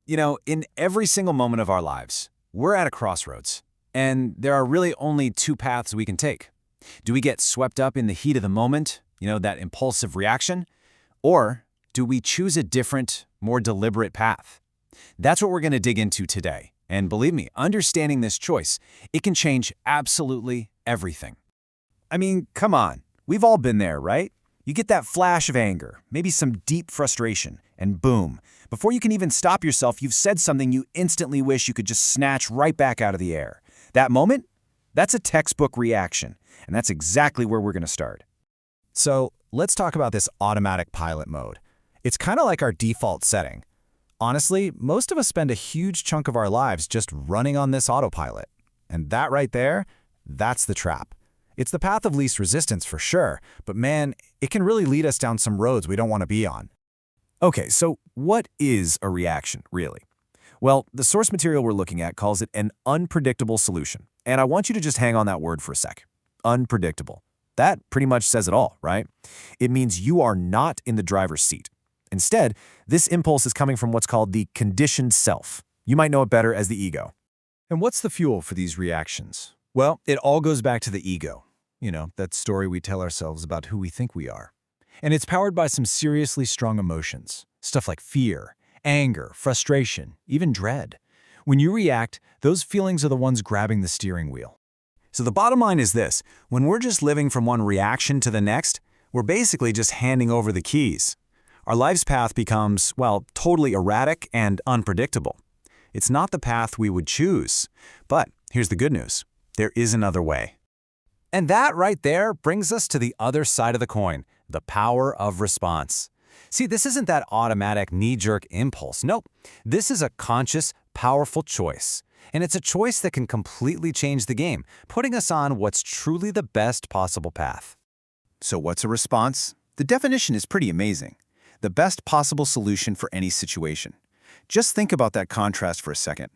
In every single moment of our lives, we're at a crossroads, and there are really only two paths we can take. Do we get swept up in the heat of the moment, that impulsive reaction, or do we choose a different, more deliberate path? That's what we're going to dig into today. And believe me, understanding this choice, it can change absolutely everything. I mean, come on. We've all been there, right? You get that flash of anger, maybe some deep frustration, and boom, before you can even stop yourself, you've said something you instantly wish you could just snatch right back out of the air. That moment? That's a textbook reaction, and that's exactly where we're going to start. So let's talk about this automatic pilot mode. It's kind of like our default setting. Honestly, most of us spend a huge chunk of our lives just running on this autopilot. And that right there, that's the trap. It's the path of least resistance for sure, but man, it can really lead us down some roads we don't want to be on. Okay, so what is a reaction, really? Well, the source material we're looking at calls it an unpredictable solution. And I want you to just hang on that word for a sec. Unpredictable. That pretty much says it all, right? It means you are not in the driver's seat. Instead, this impulse is coming from what's called the conditioned self. You might know it better as the ego. And what's the fuel for these reactions? Well, it all goes back to the ego. That story we tell ourselves about who we think we are. And it's powered by some seriously strong emotions. Stuff like fear, anger, frustration, even dread. When you react, those feelings are the ones grabbing the steering wheel. So the bottom line is this. When we're just living from one reaction to the next, we're basically just handing over the keys. Our life's path becomes, totally erratic and unpredictable. It's not the path we would choose. But here's the good news. There is another way. And that right there brings us to the other side of the coin, the power of response. See, this isn't that automatic knee-jerk impulse. Nope. This is a conscious, powerful choice. And it's a choice that can completely change the game, putting us on what's truly the best possible path. So what's a response? The definition is pretty amazing. The best possible solution for any situation. Just think about that contrast for a second.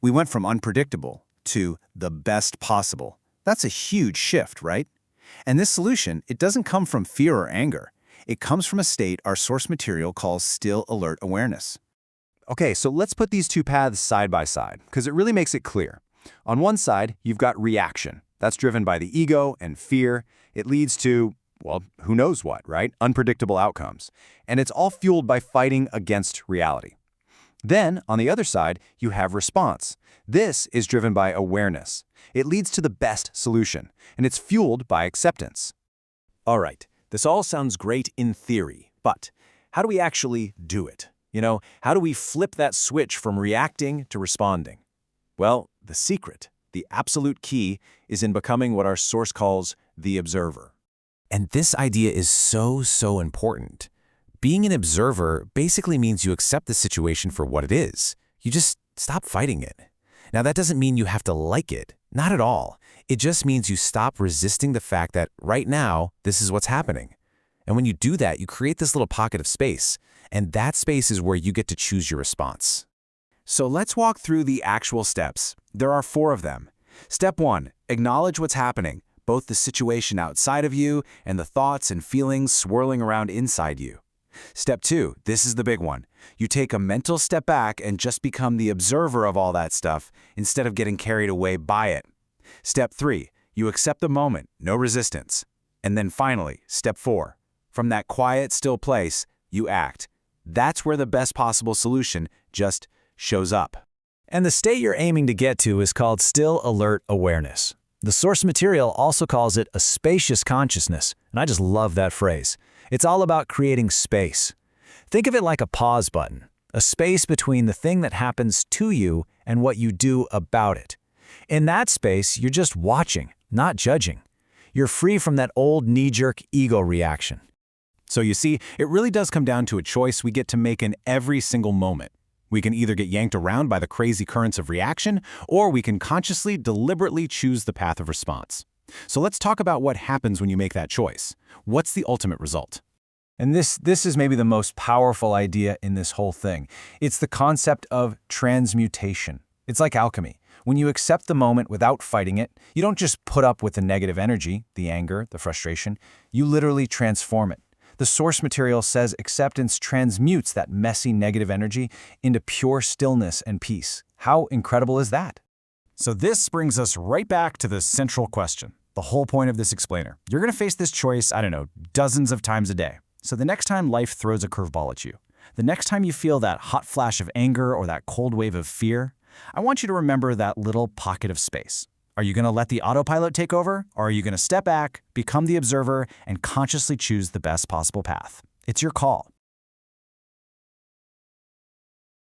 We went from unpredictable to the best possible. That's a huge shift, right? And this solution, it doesn't come from fear or anger. It comes from a state our source material calls still alert awareness. Okay, so let's put these two paths side by side, because it really makes it clear. On one side, you've got reaction. That's driven by the ego and fear. It leads to, who knows what, right? Unpredictable outcomes. And it's all fueled by fighting against reality. Then, on the other side, you have response. This is driven by awareness. It leads to the best solution, and it's fueled by acceptance. All right, this all sounds great in theory, but how do we actually do it? How do we flip that switch from reacting to responding? Well, the secret, the absolute key, is in becoming what our source calls the observer. And this idea is so important. Being an observer basically means you accept the situation for what it is. You just stop fighting it. Now, that doesn't mean you have to like it. Not at all. It just means you stop resisting the fact that right now, this is what's happening. And when you do that, you create this little pocket of space. And that space is where you get to choose your response. So let's walk through the actual steps. There are 4 of them. Step 1, acknowledge what's happening, both the situation outside of you and the thoughts and feelings swirling around inside you. Step 2, this is the big one. You take a mental step back and just become the observer of all that stuff instead of getting carried away by it. Step 3, you accept the moment, no resistance. And then finally, step 4, from that quiet, still place, you act. That's where the best possible solution just shows up. And the state you're aiming to get to is called still alert awareness. The source material also calls it a spacious consciousness, and I just love that phrase. It's all about creating space. Think of it like a pause button, a space between the thing that happens to you and what you do about it. In that space, you're just watching, not judging. You're free from that old knee-jerk ego reaction. So you see, it really does come down to a choice we get to make in every single moment. We can either get yanked around by the crazy currents of reaction, or we can consciously, deliberately choose the path of response. So let's talk about what happens when you make that choice. What's the ultimate result? And this is maybe the most powerful idea in this whole thing. It's the concept of transmutation. It's like alchemy. When you accept the moment without fighting it, you don't just put up with the negative energy, the anger, the frustration. You literally transform it. The source material says acceptance transmutes that messy negative energy into pure stillness and peace. How incredible is that? So this brings us right back to the central question, the whole point of this explainer. You're going to face this choice, I don't know, dozens of times a day. So the next time life throws a curveball at you, the next time you feel that hot flash of anger or that cold wave of fear, I want you to remember that little pocket of space. Are you going to let the autopilot take over, or are you going to step back, become the observer, and consciously choose the best possible path? It's your call.